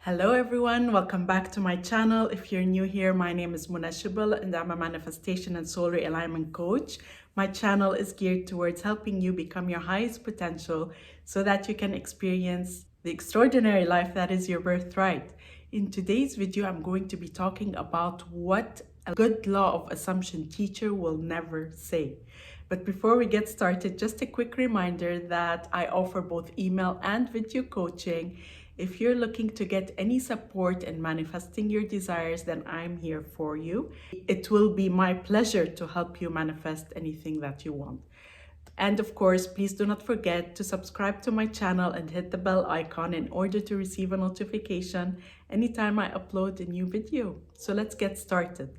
Hello everyone, welcome back to my channel. If you're new here, my name is Irresistible and I'm a manifestation and soul realignment coach. My channel is geared towards helping you become your highest potential so that you can experience the extraordinary life that is your birthright. In today's video, I'm going to be talking about what a good law of assumption teacher will never say. But before we get started, just a quick reminder that I offer both email and video coaching. If you're looking to get any support in manifesting your desires, then I'm here for you. It will be my pleasure to help you manifest anything that you want. And of course, please do not forget to subscribe to my channel and hit the bell icon in order to receive a notification anytime I upload a new video. So let's get started.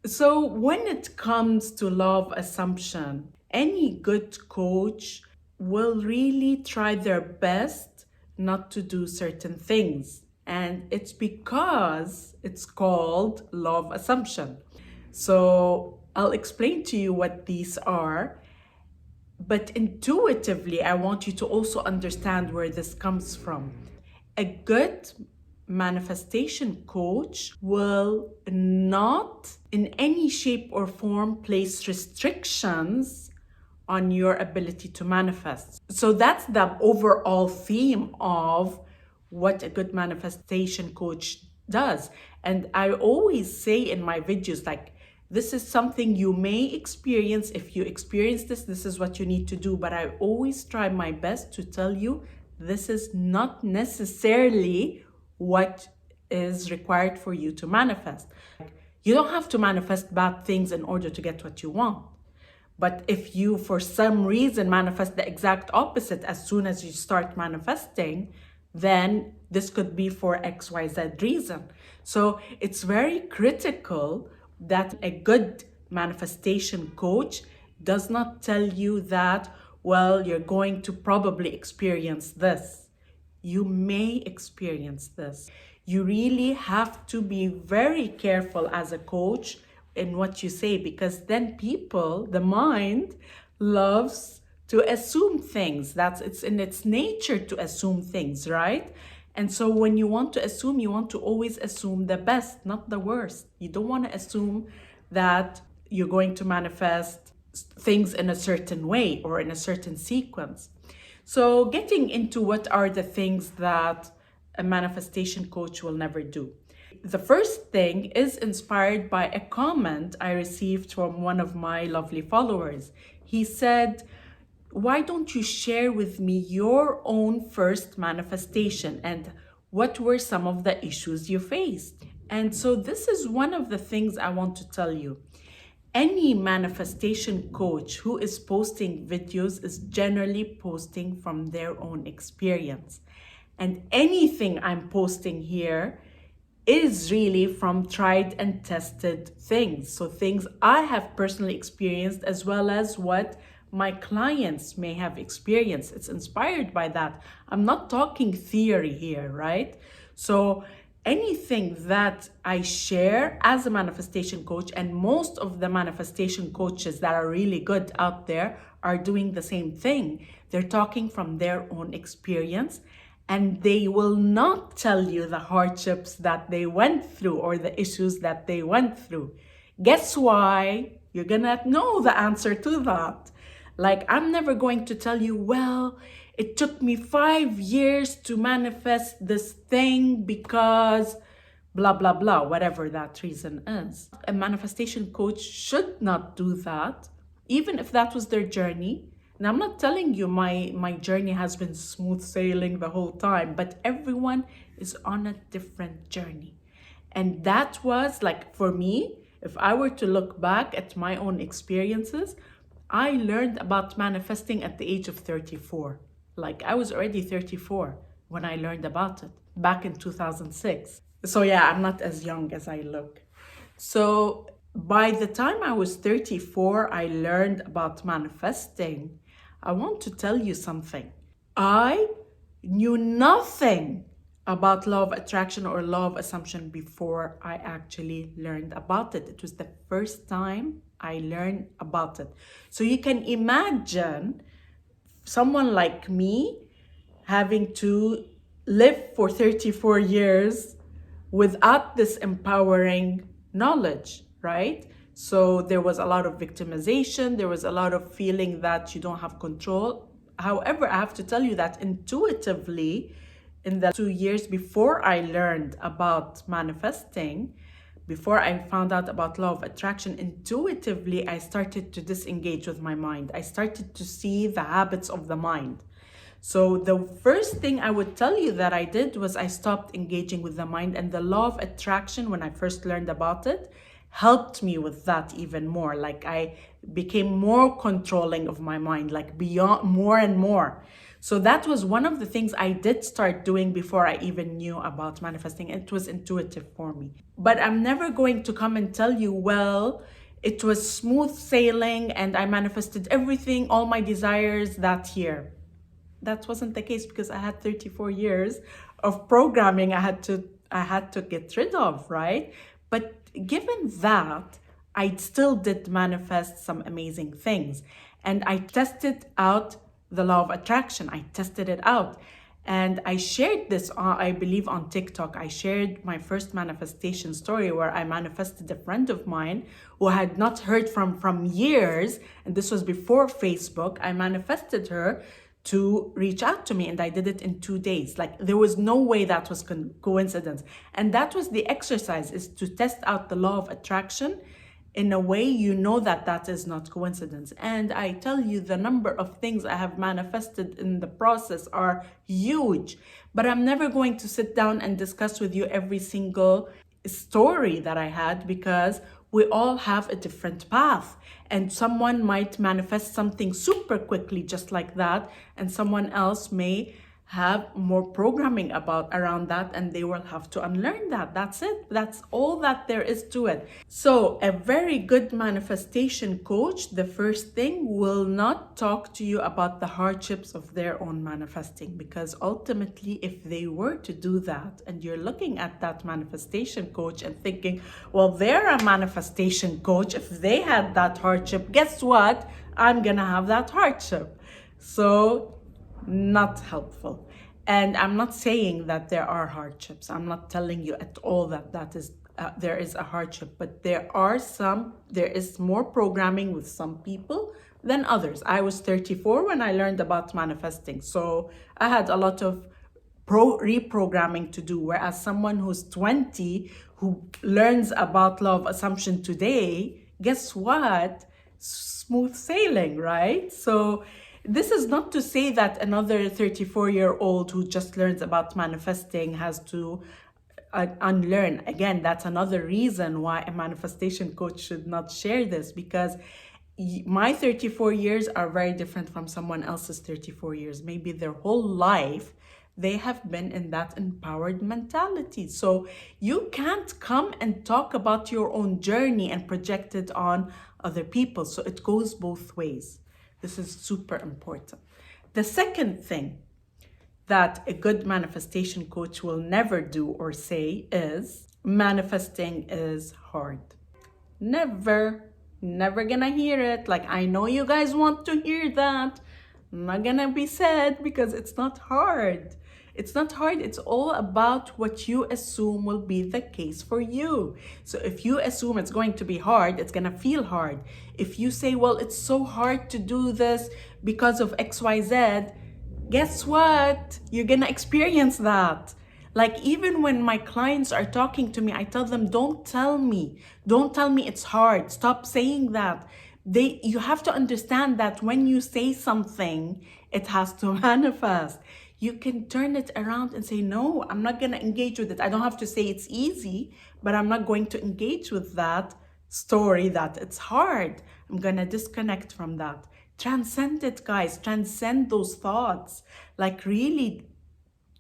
So when it comes to law of assumption, any good coach will really try their best not to do certain things. And it's because it's called law of assumption. So I'll explain to you what these are. But intuitively, I want you to also understand where this comes from. A good manifestation coach will not in any shape or form place restrictions on your ability to manifest. So that's the overall theme of what a good manifestation coach does. And I always say in my videos, like, this is something you may experience. If you experience this, this is what you need to do. But I always try my best to tell you this is not necessarily what is required for you to manifest. You don't have to manifest bad things in order to get what you want. But if you, for some reason, manifest the exact opposite as soon as you start manifesting, then this could be for XYZ reason. So it's very critical that a good manifestation coach does not tell you that, well, you're going to probably experience this. You may experience this. You really have to be very careful as a coach in what you say, because then people, the mind, loves to assume things. It's in its nature to assume things, right? And so when you want to assume, you want to always assume the best, not the worst. You don't want to assume that you're going to manifest things in a certain way or in a certain sequence. So getting into what are the things that a manifestation coach will never do. The first thing is inspired by a comment I received from one of my lovely followers. He said, why don't you share with me your own first manifestation and what were some of the issues you faced? And so this is one of the things I want to tell you. Any manifestation coach who is posting videos is generally posting from their own experience. And anything I'm posting here is really from tried and tested things. So things I have personally experienced as well as what my clients may have experienced. It's inspired by that. I'm not talking theory here, right? So anything that I share as a manifestation coach, and most of the manifestation coaches that are really good out there are doing the same thing. They're talking from their own experience. And they will not tell you the hardships that they went through or the issues that they went through. Guess why? You're gonna know the answer to that. Like, I'm never going to tell you, well, it took me 5 years to manifest this thing because blah, blah, blah, whatever that reason is. A manifestation coach should not do that, even if that was their journey. And I'm not telling you my journey has been smooth sailing the whole time, but everyone is on a different journey. And that was like, for me, if I were to look back at my own experiences, I learned about manifesting at the age of 34. Like, I was already 34 when I learned about it back in 2006. So yeah, I'm not as young as I look. So by the time I was 34, I learned about manifesting. I want to tell you something. I knew nothing about law of attraction or law of assumption before I actually learned about it. It was the first time I learned about it. So you can imagine someone like me having to live for 34 years without this empowering knowledge, right? So there was a lot of victimization, there was a lot of feeling that you don't have control. However, I have to tell you that intuitively, in the 2 years before I learned about manifesting, before I found out about law of attraction, intuitively, I started to disengage with my mind. I started to see the habits of the mind. So the first thing I would tell you that I did was I stopped engaging with the mind, and the law of attraction, when I first learned about it, helped me with that even more. Like I became more controlling of my mind, like beyond more and more. So that was one of the things I did start doing before I even knew about manifesting. It was intuitive for me. But I'm never going to come and tell you, well, it was smooth sailing and I manifested everything, all my desires that year. That wasn't the case, because I had 34 years of programming I had to get rid of, right? But given that, I still did manifest some amazing things. And I tested out the law of attraction. I tested it out. And I shared this, I believe, on TikTok. I shared my first manifestation story where I manifested a friend of mine who I had not heard from years. And this was before Facebook. I manifested her to reach out to me, and I did it in 2 days. Like there was no way that was coincidence. And that was the exercise, is to test out the law of attraction in a way you know that that is not coincidence. And I tell you, the number of things I have manifested in the process are huge. But I'm never going to sit down and discuss with you every single story that I had, because we all have a different path. And someone might manifest something super quickly just like that, and someone else may have more programming around that, and they will have to unlearn that. That's it. That's all that there is to it. So a very good manifestation coach, the first thing, will not talk to you about the hardships of their own manifesting, because ultimately, if they were to do that, and you're looking at that manifestation coach and thinking, well, they're a manifestation coach, if they had that hardship, guess what? I'm gonna have that hardship. So not helpful. And I'm not saying that there are hardships. I'm not telling you at all that there is a hardship, but there is more programming with some people than others. I was 34 when I learned about manifesting, so I had a lot of reprogramming to do, whereas someone who's 20 who learns about law of assumption today, guess what? Smooth sailing, right? So this is not to say that another 34-year-old who just learns about manifesting has to unlearn. Again, that's another reason why a manifestation coach should not share this, because my 34 years are very different from someone else's 34 years. Maybe their whole life they have been in that empowered mentality. So you can't come and talk about your own journey and project it on other people. So it goes both ways. This is super important. The second thing that a good manifestation coach will never do or say is, manifesting is hard. Never gonna hear it. Like, I know you guys want to hear that. Not gonna be said, because it's not hard. It's not hard. It's all about what you assume will be the case for you. So if you assume it's going to be hard, it's going to feel hard. If you say, well, it's so hard to do this because of XYZ, guess what? You're going to experience that. Like, even when my clients are talking to me, I tell them, don't tell me it's hard. Stop saying that. You have to understand that when you say something, it has to manifest. You can turn it around and say, no, I'm not going to engage with it. I don't have to say it's easy, but I'm not going to engage with that story that it's hard. I'm going to disconnect from that. Transcend it, guys. Transcend those thoughts. Like, really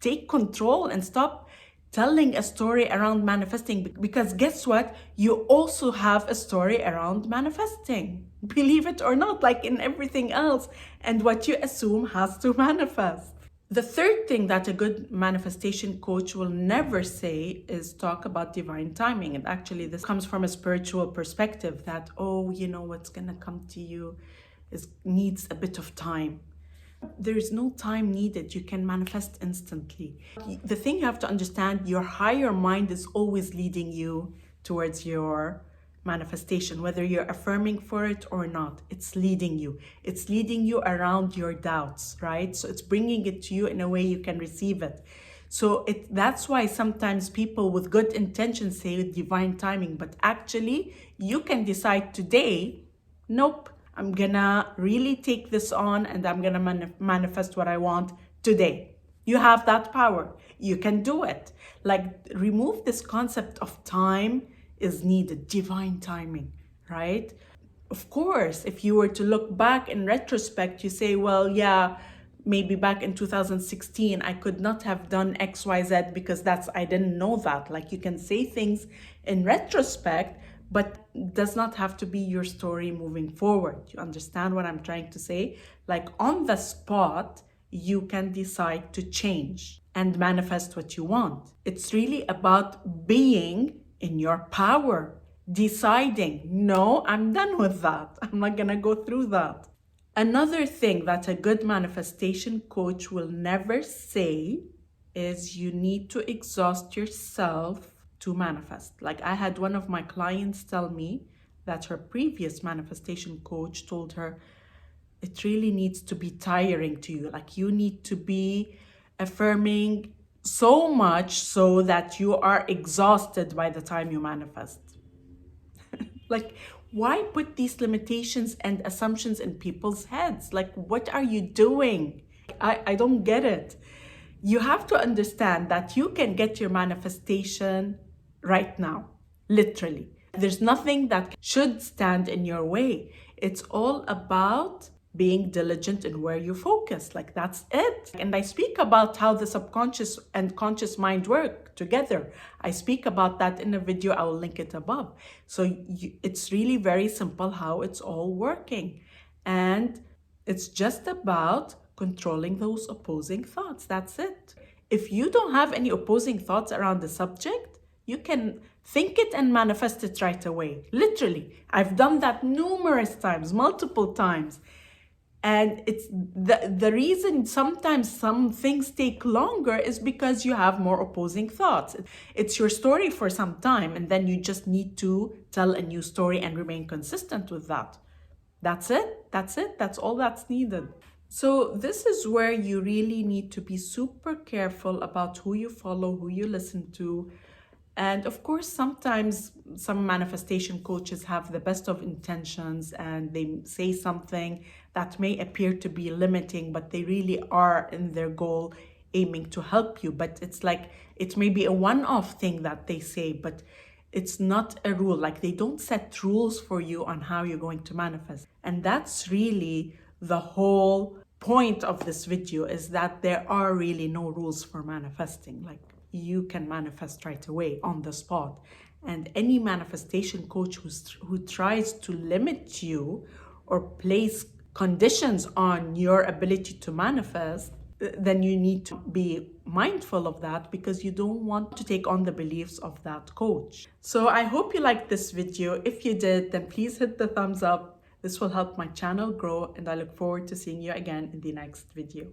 take control and stop telling a story around manifesting, because guess what? You also have a story around manifesting. Believe it or not, like in everything else. And what you assume has to manifest. The third thing that a good manifestation coach will never say is talk about divine timing. And actually, this comes from a spiritual perspective that, oh, you know, what's going to come to you needs a bit of time. There is no time needed. You can manifest instantly. The thing you have to understand, your higher mind is always leading you towards your manifestation, whether you're affirming for it or not. It's leading you. It's leading you around your doubts, right? So it's bringing it to you in a way you can receive it. So that's why sometimes people with good intentions say divine timing, but actually you can decide today, nope, I'm gonna really take this on and I'm gonna manifest what I want today. You have that power. You can do it. Like, remove this concept of time is needed, divine timing, right? Of course, if you were to look back in retrospect, you say, well, yeah, maybe back in 2016, I could not have done X, Y, Z because I didn't know that. Like, you can say things in retrospect, but does not have to be your story moving forward. You understand what I'm trying to say? Like, on the spot, you can decide to change and manifest what you want. It's really about being in your power, deciding, no, I'm done with that. I'm not gonna go through that. Another thing that a good manifestation coach will never say is you need to exhaust yourself to manifest. Like, I had one of my clients tell me that her previous manifestation coach told her, it really needs to be tiring to you. Like, you need to be affirming so much so that you are exhausted by the time you manifest. Like, why put these limitations and assumptions in people's heads? Like, what are you doing? I don't get it. You have to understand that you can get your manifestation right now, literally. There's nothing that should stand in your way. It's all about being diligent in where you focus. Like, that's it. And I speak about how the subconscious and conscious mind work together. I speak about that in a video. I will link it above. So it's really very simple how it's all working. And it's just about controlling those opposing thoughts. That's it. If you don't have any opposing thoughts around the subject, you can think it and manifest it right away. Literally. I've done that numerous times, multiple times. And it's the reason sometimes some things take longer is because you have more opposing thoughts. It's your story for some time, and then you just need to tell a new story and remain consistent with that. That's it. That's it. That's all that's needed. So this is where you really need to be super careful about who you follow, who you listen to. And of course, sometimes some manifestation coaches have the best of intentions and they say something that may appear to be limiting, but they really are in their goal aiming to help you. But it's like, it may be a one-off thing that they say, but it's not a rule. Like, they don't set rules for you on how you're going to manifest. And that's really the whole point of this video, is that there are really no rules for manifesting. Like, you can manifest right away on the spot. And any manifestation coach who tries to limit you or place conditions on your ability to manifest, then you need to be mindful of that, because you don't want to take on the beliefs of that coach. So I hope you liked this video. If you did, then please hit the thumbs up. This will help my channel grow, and I look forward to seeing you again in the next video.